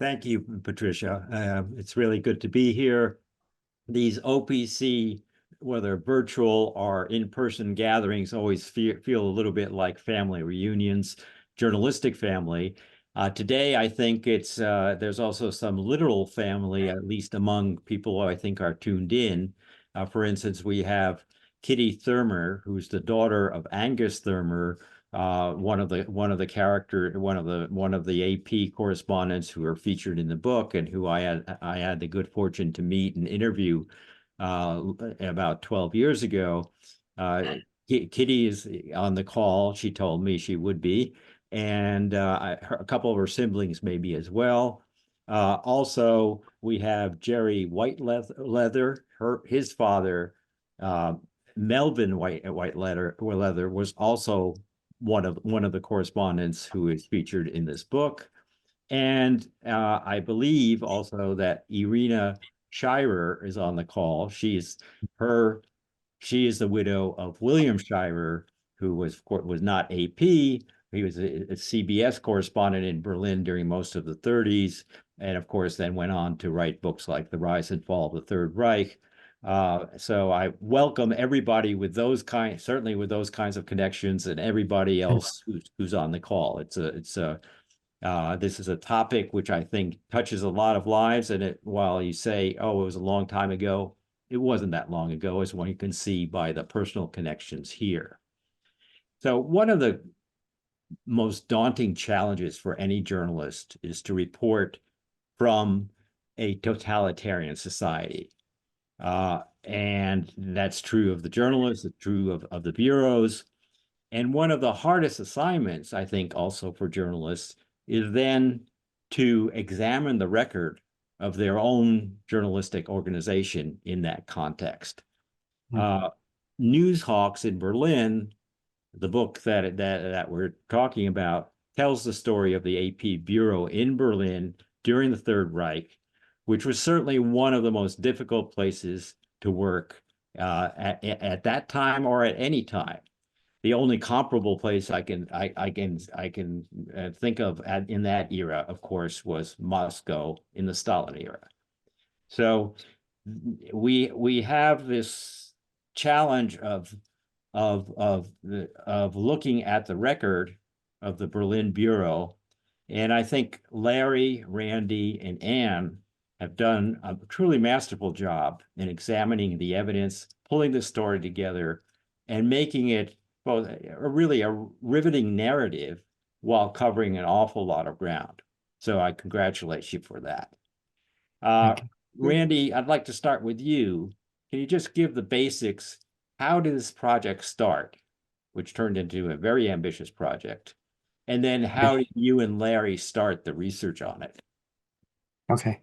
Thank you, Patricia. It's really good to be here. These OPC, whether virtual or in-person gatherings, always feel a little bit like family reunions, journalistic family. Today, I think there's also some literal family, at least among people who I think are tuned in. For instance, we have Kitty Thurmer, who's the daughter of Angus Thurmer, one of the AP correspondents who are featured in the book, and who I had the good fortune to meet and interview about 12 years ago. Kitty is on the call. She told me she would be, and a couple of her siblings maybe as well. Also, we have Jerry Whiteleather. His father, Melvin Whiteleather, was also one of the correspondents who is featured in this book. And I believe also that Irina Shirer is on the call. She is the widow of William Shirer, who was not AP. He was a CBS correspondent in Berlin during most of the 30s, and of course then went on to write books like The Rise and Fall of the Third Reich. So I welcome everybody with certainly with those kinds of connections, and everybody else who's on the call. This is a topic which I think touches a lot of lives, and while you say, oh, it was a long time ago, it wasn't that long ago, as one can see by the personal connections here. So one of the most daunting challenges for any journalist is to report from a totalitarian society. And that's true of the journalists, it's true of the bureaus. And one of the hardest assignments, I think, also for journalists is then to examine the record of their own journalistic organization in that context. Newshawks in Berlin, the book that we're talking about, tells the story of the AP bureau in Berlin during the Third Reich, which was certainly one of the most difficult places to work at that time or at any time. The only comparable place I can think of in that era, of course, was Moscow in the Stalin era. So we have this challenge of looking at the record of the Berlin Bureau, and I think Larry, Randy, and Anne have done a truly masterful job in examining the evidence, pulling the story together, and making it both really a riveting narrative while covering an awful lot of ground. So I congratulate you for that. Randy, I'd like to start with you. Can you just give the basics? How did this project start, which turned into a very ambitious project? And then how did you and Larry start the research on it? Okay.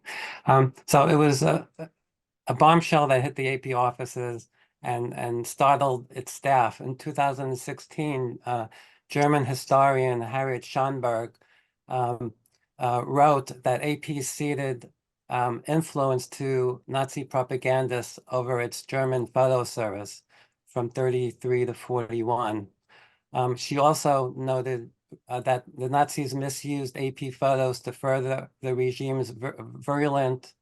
So it was a bombshell that hit the AP offices and startled its staff. In 2016, German historian Harriet Schonberg wrote that AP ceded influence to Nazi propagandists over its German photo service from 33 to 41. She also noted that the Nazis misused AP photos to further the regime's virulent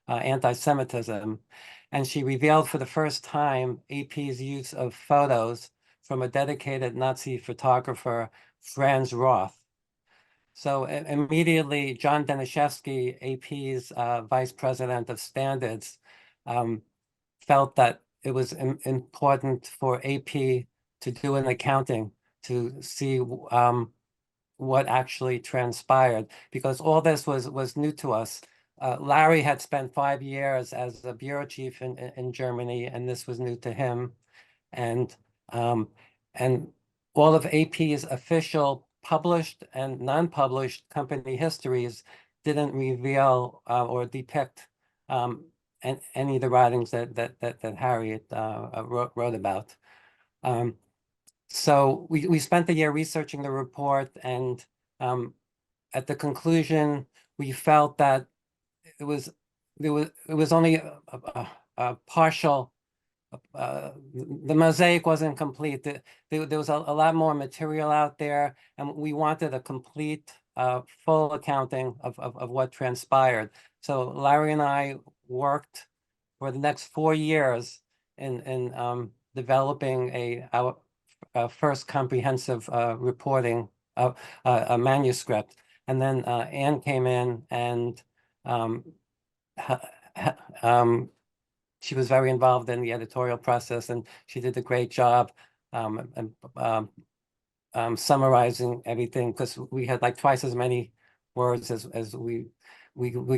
anti-Semitism. And she revealed for the first time AP's use of photos from a dedicated Nazi photographer, Franz Roth. So immediately, John Denishevsky, AP's vice president of standards, felt that it was important for AP to do an accounting to see what actually transpired, because all this was new to us. Larry had spent 5 years as a bureau chief in Germany, and this was new to him. And all of AP's official published and non-published company histories didn't reveal or depict any of the writings that Harriet wrote about. So we spent the year researching the report, and at the conclusion, we felt that it was only a partial. The mosaic wasn't complete. There was a lot more material out there, and we wanted a complete full accounting of what transpired. So Larry and I worked for the next 4 years in developing our first comprehensive reporting of a manuscript. And then Anne came in and ha- she was very involved in the editorial process, and she did a great job and summarizing everything, because we had like twice as many words as we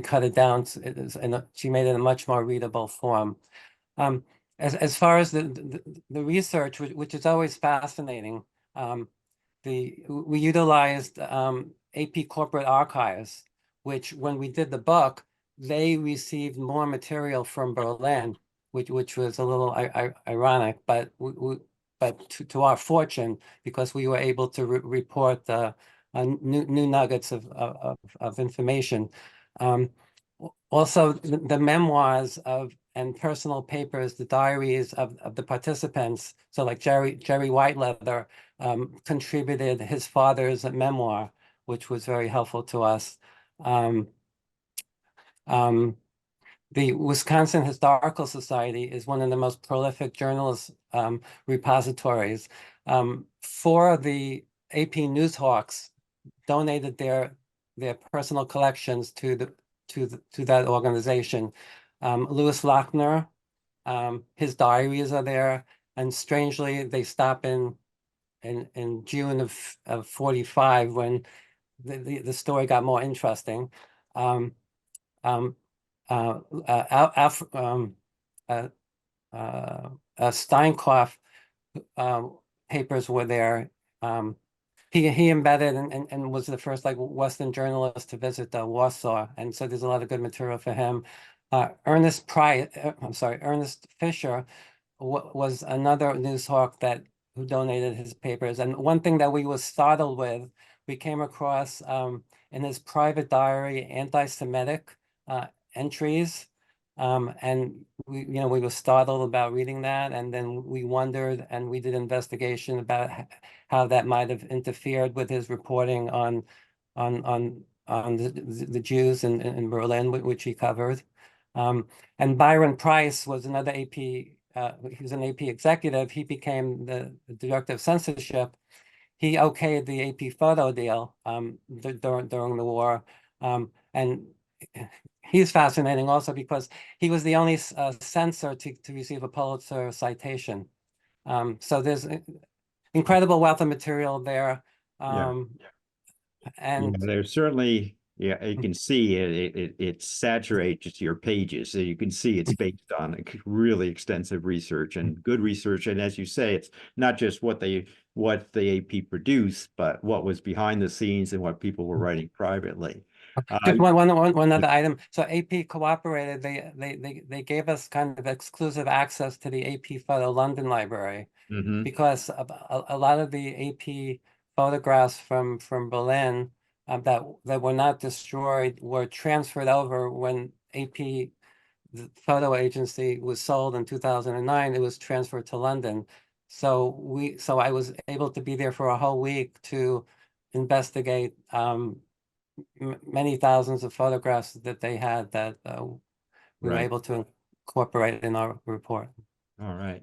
cut it down and she made it a much more readable form. As far as the research, which is always fascinating, we utilized AP Corporate Archives, which when we did the book, they received more material from Berlin, which was a little ironic, but to our fortune, because we were able to report new nuggets of information. Also, the memoirs and personal papers, the diaries of the participants. So like Jerry Whiteleather contributed his father's memoir, which was very helpful to us. The Wisconsin Historical Society is one of the most prolific journalist repositories. 4 of the AP Newshawks donated their personal collections to that organization. Louis Lochner, his diaries are there, and strangely, they stop in June of 45 when the story got more interesting. Steinkopf papers were there. He embedded and was the first like Western journalist to visit Warsaw, and so there's a lot of good material for him. Ernest Fisher was another newshawk who donated his papers. And one thing that we was startled with, we came across in his private diary anti-Semitic entries, and we were startled about reading that, and then we wondered, and we did investigation about how that might have interfered with his reporting on the Jews in Berlin, which he covered. And Byron Price was another AP. He was an AP executive. He became the director of censorship. He okayed the AP photo deal during the war, and he's fascinating also because he was the only censor to receive a Pulitzer citation. So there's incredible wealth of material there. And there's certainly, you can see it saturates your pages, so you can see it's based on really extensive research and good research. And as you say, it's not just what the AP produced, but what was behind the scenes and what people were writing privately. Just one other item. So AP cooperated. They gave us kind of exclusive access to the AP Photo London Library, because a lot of the AP photographs from Berlin that were not destroyed were transferred over when AP the photo agency was sold in 2009. It was transferred to London. So I was able to be there for a whole week to investigate many thousands of photographs that they had that we were able to incorporate in our report. All right.